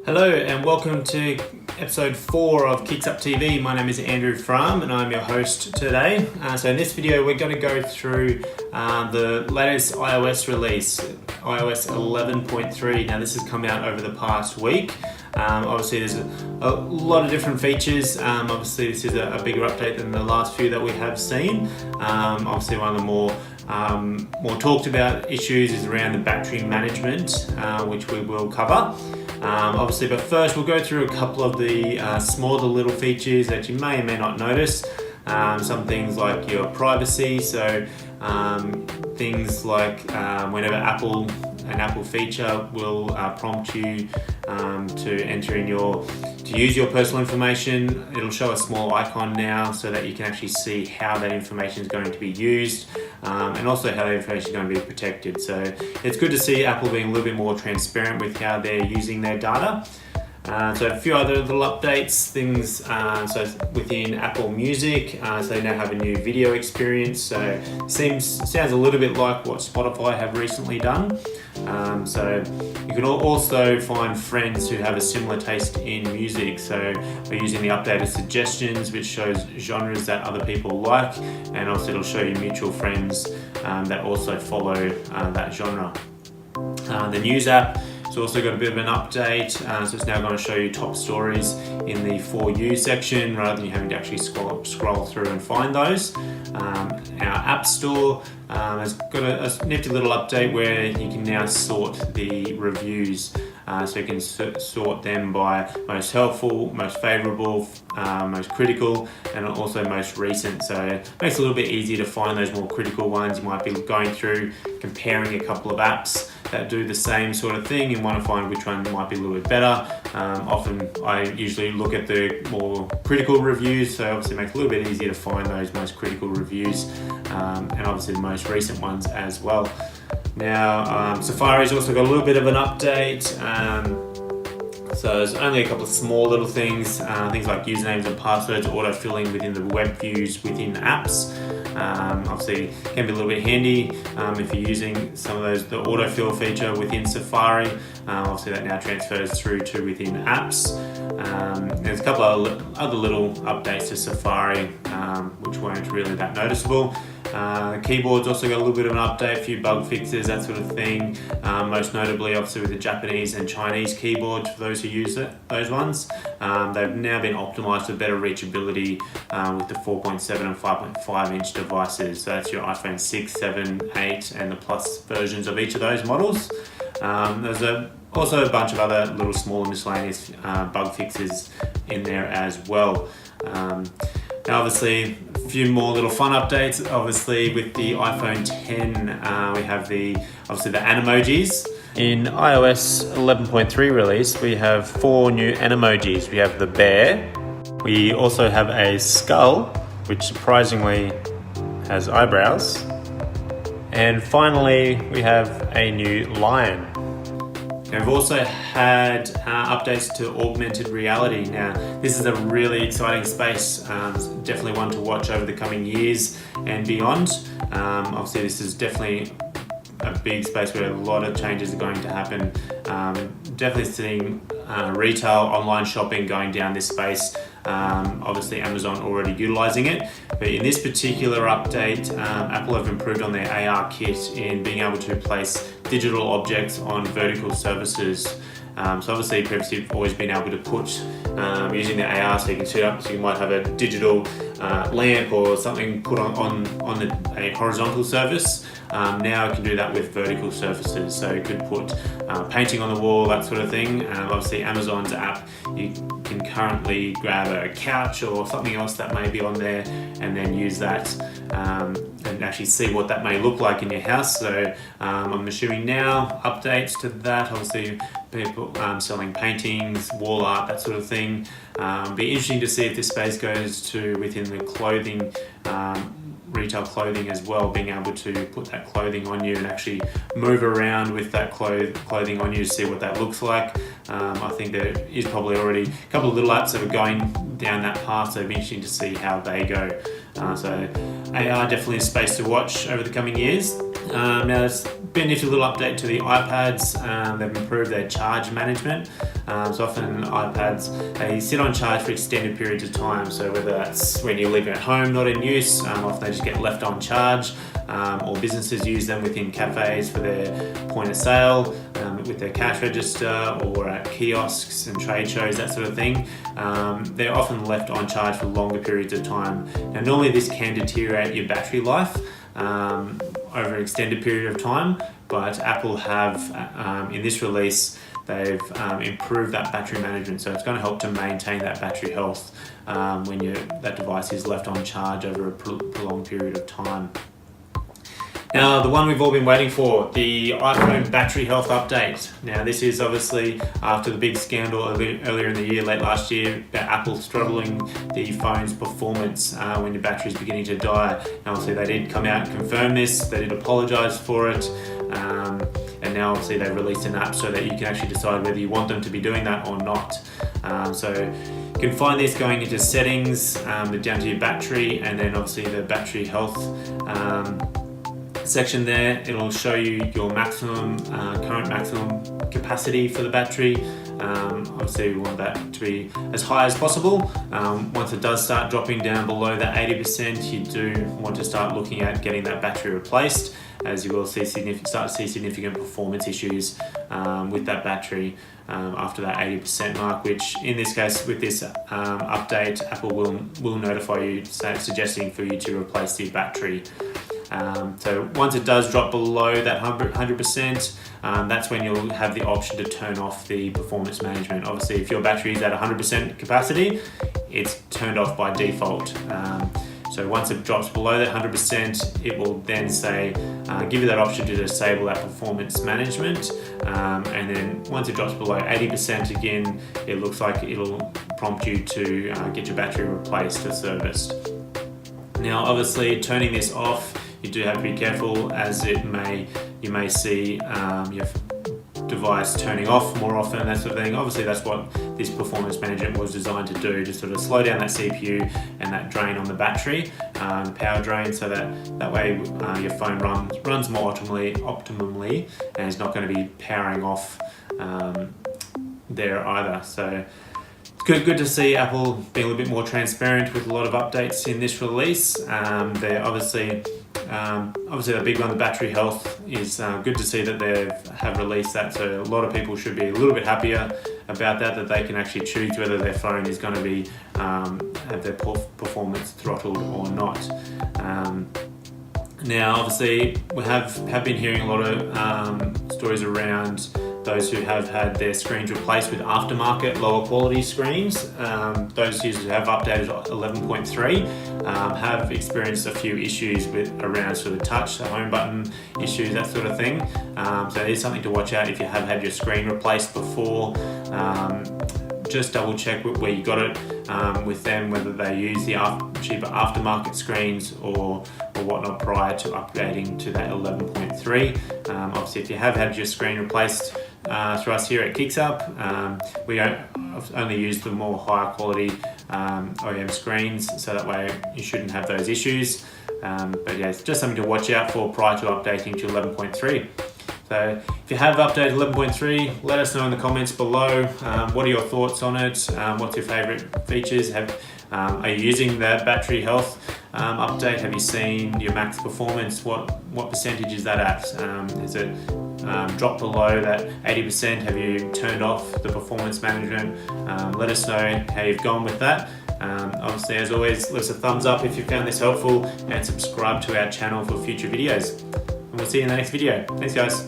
Hello and welcome to episode 4 of KixupTV. My name is Andrew Frum and I'm your host today. So in this video we're going to go through the latest iOS release, iOS 11.3. Now this has come out over the past week. Obviously there's a lot of different features. Obviously this is a bigger update than the last few that we have seen. Obviously one of the more talked about issues is around the battery management, which we will cover. Obviously, but first we'll go through a couple of the smaller little features that you may or may not notice. Some things like your privacy, so things like whenever an Apple feature will prompt you to use your personal information. It'll show a small icon now so that you can actually see how that information is going to be used and also how that information is going to be protected. So it's good to see Apple being a little bit more transparent with how they're using their data. So a few other little updates, things, so within Apple Music, so they now have a new video experience, so sounds a little bit like what Spotify have recently done. So you can also find friends who have a similar taste in music, so we're using the updated suggestions, which shows genres that other people like, and also it'll show you mutual friends that also follow that genre. The News app, it's also got a bit of an update, so it's now going to show you top stories in the For You section rather than you having to actually scroll through and find those. Our App Store has got a nifty little update where you can now sort the reviews. So you can sort them by most helpful, most favourable, most critical, and also most recent. So it makes it a little bit easier to find those more critical ones. You might be going through, comparing a couple of apps that do the same sort of thing and want to find which one might be a little bit better. Often I usually look at the more critical reviews, so obviously it makes it a little bit easier to find those most critical reviews and obviously the most recent ones as well. Now, Safari's also got a little bit of an update. So there's only a couple of small little things, things like usernames and passwords auto-filling within the web views within apps. Obviously, it can be a little bit handy if you're using some of the autofill feature within Safari. Obviously, that now transfers through to within apps. There's a couple of other little updates to Safari, which weren't really that noticeable. The keyboard's also got a little bit of an update, a few bug fixes, that sort of thing. Most notably, obviously, with the Japanese and Chinese keyboard, for those who use those ones. They've now been optimized for better reachability with the 4.7 and 5.5 inch devices. So that's your iPhone 6, 7, 8, and the Plus versions of each of those models. There's also a bunch of other little smaller miscellaneous bug fixes in there as well. Now obviously a few more little fun updates. Obviously with the iPhone 10 we have the Animojis. In iOS 11.3 release we have 4 new Animojis. We have the bear, we also have a skull which surprisingly has eyebrows, and finally we have a new lion. And we've also had updates to augmented reality. Now, this is a really exciting space, definitely one to watch over the coming years and beyond. Obviously, this is definitely a big space where a lot of changes are going to happen. Definitely seeing retail, online shopping going down this space. Obviously Amazon already utilizing it, but in this particular update, Apple have improved on their AR kit in being able to place digital objects on vertical surfaces. So obviously previously you've always been able to put using the AR, so you can set up, so you might have a digital lamp or something put on a horizontal surface. Now you can do that with vertical surfaces, so you could put painting on the wall, that sort of thing. Obviously Amazon's app, you can currently grab a couch or something else that may be on there and then use that and actually see what that may look like in your house. So I'm assuming now updates to that, obviously people selling paintings, wall art, that sort of thing. Be interesting to see if this space goes to within the clothing, retail clothing as well, being able to put that clothing on you and actually move around with that clothing on you to see what that looks like. I think there is probably already a couple of little apps that are going down that path, so it'll be interesting to see how they go. So AR definitely a space to watch over the coming years. Now there's been a nifty little update to the iPads. They've improved their charge management. So often iPads, they sit on charge for extended periods of time. So whether that's when you're leaving at home, not in use, often they just get left on charge. Or businesses use them within cafes for their point of sale, with their cash register, or at kiosks and trade shows, that sort of thing. They're often left on charge for longer periods of time. Now normally this can deteriorate your battery life over an extended period of time, but Apple have, in this release, they've improved that battery management, so it's going to help to maintain that battery health when that device is left on charge over a prolonged period of time. Now, the one we've all been waiting for, the iPhone battery health update. Now, this is obviously after the big scandal earlier in the year, late last year, about Apple throttling the phone's performance when your battery is beginning to die. Now, obviously, they did come out and confirm this. They did apologise for it. And now, obviously, they've released an app so that you can actually decide whether you want them to be doing that or not. So you can find this going into settings, down to your battery, and then obviously the battery health section there. It'll show you your maximum current maximum capacity for the battery. Obviously we want that to be as high as possible. Once it does start dropping down below that 80%, you do want to start looking at getting that battery replaced, as you will start to see significant performance issues with that battery after that 80% mark, which in this case, with this update, Apple will notify you, suggesting for you to replace the battery. So once it does drop below that 100%, that's when you'll have the option to turn off the performance management. Obviously, if your battery is at 100% capacity, it's turned off by default. So once it drops below that 100%, it will then say, give you that option to disable that performance management. And then once it drops below 80% again, it looks like it'll prompt you to get your battery replaced or serviced. Now, obviously, turning this off, you do have to be careful, as you may see your device turning off more often, that sort of thing. Obviously, that's what this performance management was designed to do, to sort of slow down that CPU and that drain on the battery, power drain, so that way your phone runs more optimally and is not going to be powering off there either. So good to see Apple being a little bit more transparent with a lot of updates in this release. They're obviously the big one, the battery health, is good to see that they have released that. So a lot of people should be a little bit happier about that they can actually choose whether their phone is going to be have their performance throttled or not. Now, obviously, we have been hearing a lot of stories around those who have had their screens replaced with aftermarket lower quality screens. Those users who have updated 11.3 have experienced a few issues around sort of touch, the home button issues, that sort of thing. So it is something to watch out if you have had your screen replaced before. Just double check where you got it with them, whether they use the cheaper aftermarket screens or whatnot prior to updating to that 11.3. Obviously, if you have had your screen replaced through us here at Kixup, we only use the more higher quality OEM screens, so that way you shouldn't have those issues. But yeah, it's just something to watch out for prior to updating to 11.3. So if you have updated 11.3, let us know in the comments below. What are your thoughts on it? What's your favourite features? Are you using the battery health update? Have you seen your max performance? What percentage is that at? Is it dropped below that 80%? Have you turned off the performance management? Let us know how you've gone with that. Obviously, as always, leave us a thumbs up if you found this helpful, and subscribe to our channel for future videos. And we'll see you in the next video. Thanks, guys.